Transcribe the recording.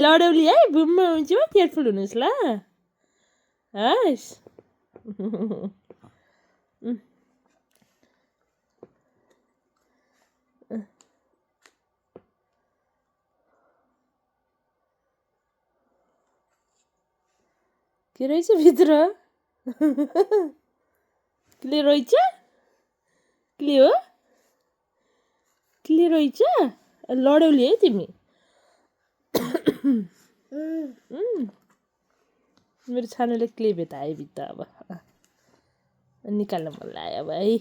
लडौली है बुममा हुन्छ केयरफुल हुनुहोस् ल हस् के रहेछ भित्र के रहेछ के हो के रहेछ लडौली है तिमी मेरो छानुले क्ले भेटायो भित्र अब निकाल्न मन लाग्यो अब है